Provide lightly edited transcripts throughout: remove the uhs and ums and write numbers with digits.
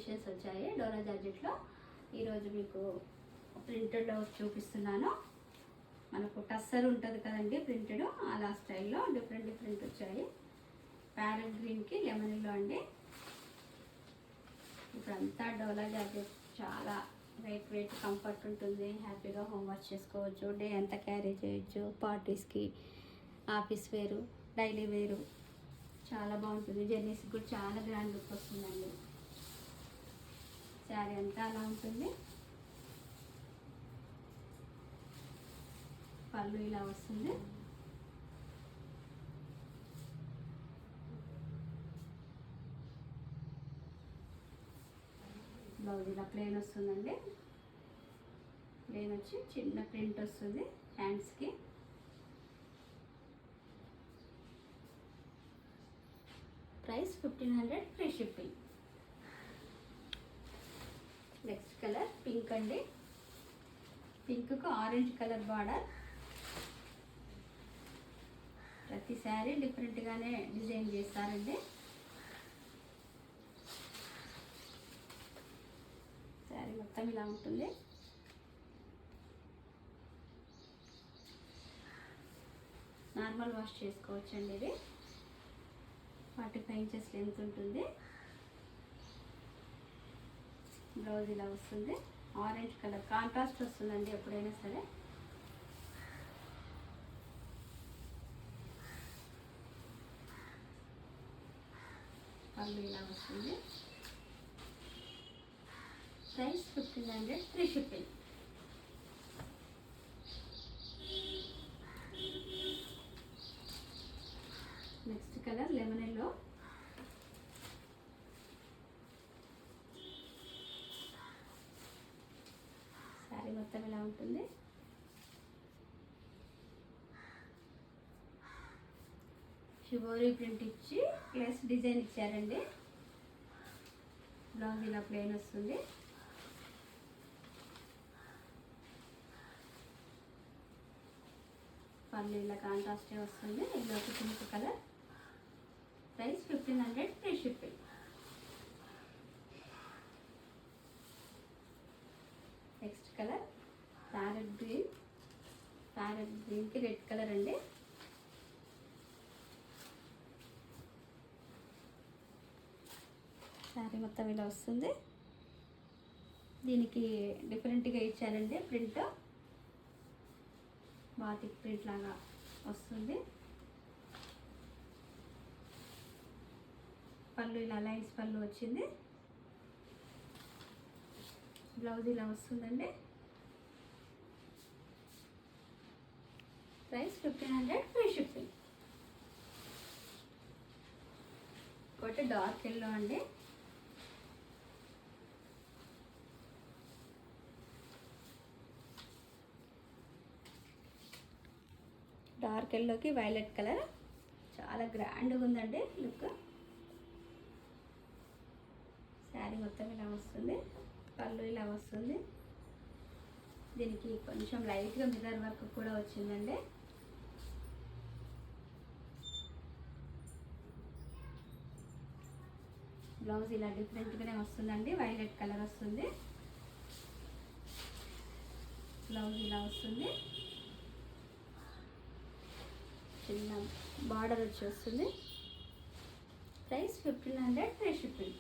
Variations వచ్చాయి డోలా జార్జెట్లో. ఈరోజు మీకు ప్రింటెడ్లో చూపిస్తున్నాను. మనకు టస్సర్ ఉంటుంది కదండి ప్రింటెడ్, అలా స్టైల్లో డిఫరెంట్ వచ్చాయి. ప్యారెట్ గ్రీన్కి లెమన్ ఎల్లో అండి. ఇప్పుడంతా డోలా జార్జెట్ చాలా లైట్ వెయిట్, కంఫర్ట్ ఉంటుంది. హ్యాపీగా హోంవర్క్ చేసుకోవచ్చు, డే అంతా క్యారీ చేయొచ్చు. పార్టీస్కి, ఆఫీస్ వేరు, డైలీ వేరు చాలా బాగుంటుంది. జర్నీస్కి కూడా చాలా గ్రాండ్ లుక్ వస్తుందండి. శారీ అంతా అలా ఉంటుంది. పళ్ళు ఇలా వస్తుంది. బ్లౌజ్ ఇలా ప్లెయిన్ వస్తుందండి. ప్లెయిన్ వచ్చి చిన్న ప్రింట్ వస్తుంది హ్యాండ్స్కి. Price 1500 free shipping. Next colour pink అండి. పింక్కు ఆరెంజ్ కలర్ బార్డర్. ప్రతి శారీ డిఫరెంట్గానే డిజైన్ చేస్తారండి. శారీ మొత్తం ఇలా ఉంటుంది. నార్మల్ వాష్ చేసుకోవచ్చండి. ఇది 45 ఇంచెస్ లెంత్ ఉంటుంది. బ్లౌజ్ ఇలా వస్తుంది. ఆరెంజ్ కలర్ కాంట్రాస్ట్ వస్తుందండి ఎప్పుడైనా సరే. పళ్ళు ఇలా వస్తుంది. Price 1500 free shipping. Next colour lemon yellow. Sari మొత్తం ఇలా ఉంటుంది. షిబోరి ప్రింట్ ఇచ్చి ప్లస్ డిజైన్ ఇచ్చారండి. బ్లౌజ్ ఇలా ప్లెయిన్ వస్తుంది. పళ్ళు ఇలా కాంట్రాస్టే వస్తుంది. ఇది ఒక pink colour. Price 1500 free shipping. Next colour parrot green. Parrot గ్రీన్కి రెడ్ కలర్ అండి. శారీ మొత్తం ఇలా వస్తుంది. దీనికి డిఫరెంట్గా ఇచ్చారండి ప్రింట్. బాతిక్ ప్రింట్ లాగా వస్తుంది. పళ్ళు ఇలా లైన్స్ పళ్ళు వచ్చింది. బ్లౌజ్ ఇలా వస్తుందండి. Price 1500 free shipping. ఒకటి డార్క్ ఎల్లో అండి. డార్క్ ఎల్లోకి వైలెట్ కలర్. చాలా గ్రాండ్గా ఉందండి లుక్. శారీ మొత్తం ఇలా వస్తుంది. పళ్ళు ఇలా వస్తుంది. దీనికి కొంచెం లైట్గా మిర్రర్ వర్క్ కూడా వచ్చిందండి. బ్లౌజ్ ఇలా డిఫరెంట్గానే వస్తుందండి. వైలెట్ కలర్ వస్తుంది. బ్లౌజ్ ఇలా వస్తుంది. చిన్న బార్డర్ వచ్చి వస్తుంది. Price 1500 free shipping.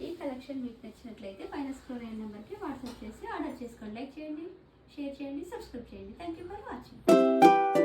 ఈ కలెక్షన్ మీకు నచ్చినట్లయితే పైన స్క్రోల్ అయిన నెంబర్కి వాట్సాప్ చేసి ఆర్డర్ చేసుకోండి. లైక్ చేయండి, షేర్ చేయండి, సబ్స్క్రైబ్ చేయండి. Thank you for watching.